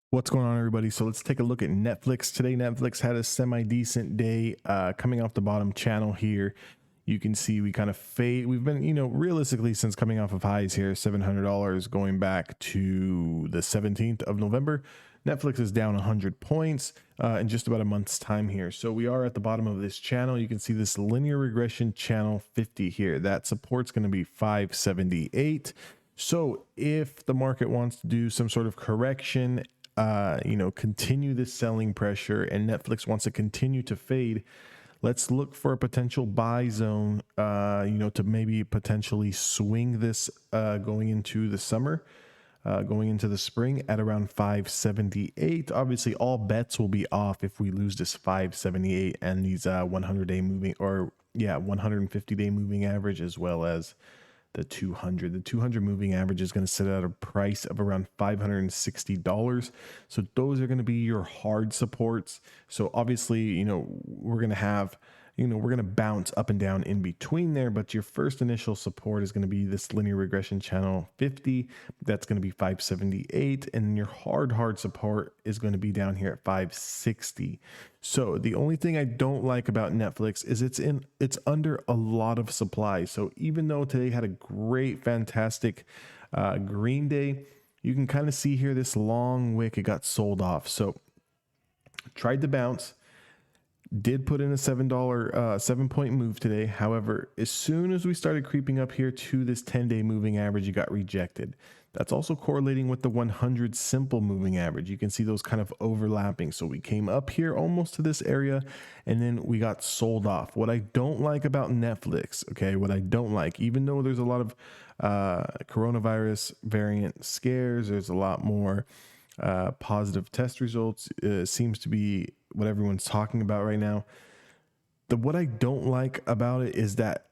What's going on, everybody? So let's take a look at Netflix today. Netflix had a semi-decent day coming off the bottom channel here. You can see we kind of fade. We've been, realistically since coming off of highs here, $700 going back to the 17th of November. Netflix is down 100 points in just about a month's time here. So we are at the bottom of this channel. You can see this linear regression channel 50 here. That support's going to be 578. So if the market wants to do some sort of correction, continue this selling pressure and Netflix wants to continue to fade, let's look for a potential buy zone, to maybe potentially swing this going into the summer, going into the spring at around 578. Obviously, all bets will be off if we lose this 578 and these 100-day moving 150-day moving average, as well as the 200. The 200 moving average is going to sit at a price of around $560. So those are going to be your hard supports. So obviously, we're going to have, we're going to bounce up and down in between there, but your first initial support is going to be this linear regression channel 50. That's going to be 578. And your hard support is going to be down here at 560. So the only thing I don't like about Netflix is it's under a lot of supply. So even though today had a great, fantastic green day, you can kind of see here this long wick, it got sold off. So tried to bounce, did put in a $7 7-point move today. However, as soon as we started creeping up here to this 10-day moving average, it got rejected. That's also correlating with the 100 simple moving average. You can see those kind of overlapping. So we came up here almost to this area and then we got sold off. What I don't like about Netflix, okay, what I don't like, even though there's a lot of coronavirus variant scares, there's a lot more positive test results, seems to be what everyone's talking about right now. What I don't like about it is that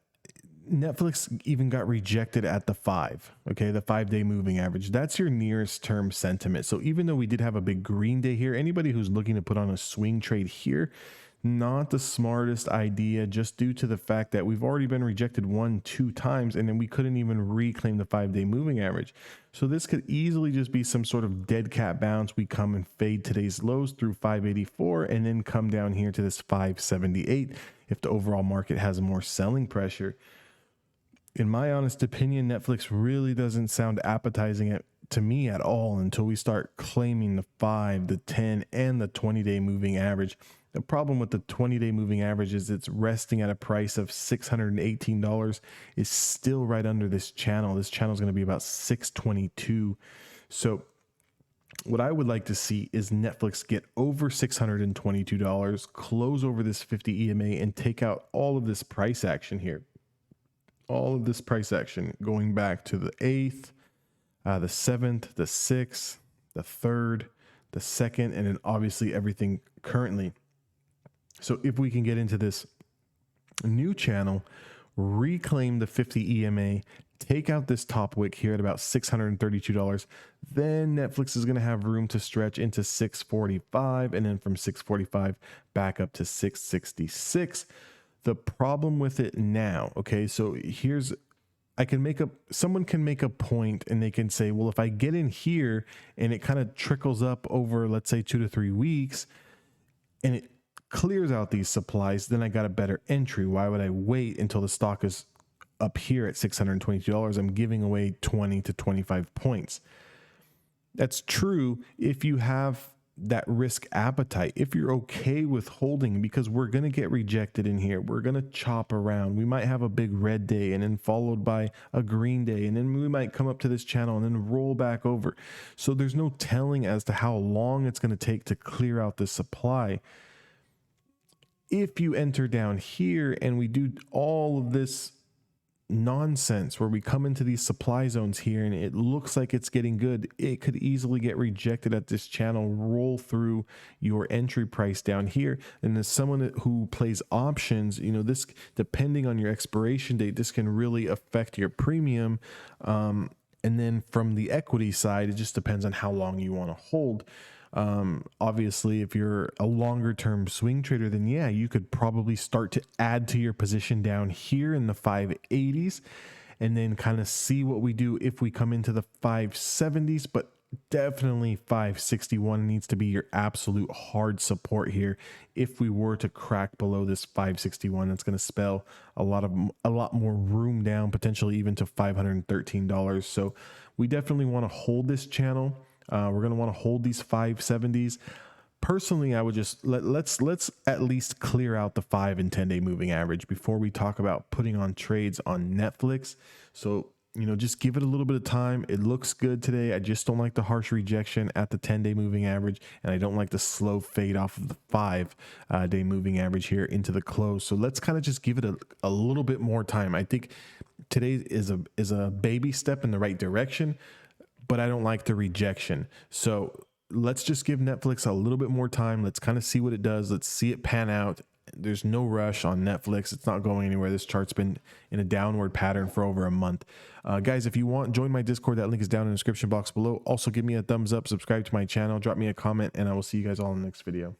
Netflix even got rejected at the 5-day moving average. That's your nearest term sentiment. So even though we did have a big green day here, anybody who's looking to put on a swing trade here, not the smartest idea, just due to the fact that we've already been rejected 1-2 times and then we couldn't even reclaim the 5-day moving average. So this could easily just be some sort of dead cat bounce. We come and fade today's lows through 584 and then come down here to this 578 if the overall market has more selling pressure. In my honest opinion, Netflix really doesn't sound appetizing to me at all until we start claiming the 5, the 10, and the 20-day moving average. The problem with the 20-day moving average is it's resting at a price of $618. Is still right under this channel. This channel is going to be about 622. So what I would like to see is Netflix get over $622, close over this 50 EMA, and take out all of this price action here. All of this price action going back to the 8th, the 7th, the 6th, the 3rd, the 2nd, and then obviously everything currently. So if we can get into this new channel, reclaim the 50 EMA, take out this top wick here at about $632, then Netflix is going to have room to stretch into 645, and then from 645 back up to 666. The problem with it now, okay, so someone can make a point and they can say, well, if I get in here and it kind of trickles up over, let's say 2 to 3 weeks and it clears out these supplies, then I got a better entry. Why would I wait until the stock is up here at $622? I'm giving away 20 to 25 points. That's true if you have that risk appetite, if you're okay with holding, because we're going to get rejected in here. We're going to chop around. We might have a big red day and then followed by a green day. And then we might come up to this channel and then roll back over. So there's no telling as to how long it's going to take to clear out the supply. If you enter down here and we do all of this nonsense where we come into these supply zones here and it looks like it's getting good, it could easily get rejected at this channel, roll through your entry price down here. And as someone who plays options, this, depending on your expiration date, this can really affect your premium. And then from the equity side, it just depends on how long you want to hold. Obviously, if you're a longer term swing trader, then yeah, you could probably start to add to your position down here in the 580s and then kind of see what we do if we come into the 570s. But definitely 561 needs to be your absolute hard support here. If we were to crack below this 561, that's going to spell a lot more room down, potentially even to $513. So we definitely want to hold this channel. We're going to want to hold these 570s. Personally, I would just let's at least clear out the 5 and 10 day moving average before we talk about putting on trades on Nflx. So, you know, just give it a little bit of time. It looks good today. I just don't like the harsh rejection at the 10 day moving average, and I don't like the slow fade off of the 5 day moving average here into the close. So let's kind of just give it a little bit more time. I think today is a baby step in the right direction, but I don't like the rejection. So let's just give Nflx a little bit more time. Let's kind of see what it does. Let's see it pan out. There's no rush on Nflx. It's not going anywhere. This chart's been in a downward pattern for over a month. Guys, if you want, join my Discord. That link is down in the description box below. Also, give me a thumbs up, subscribe to my channel, drop me a comment, and I will see you guys all in the next video.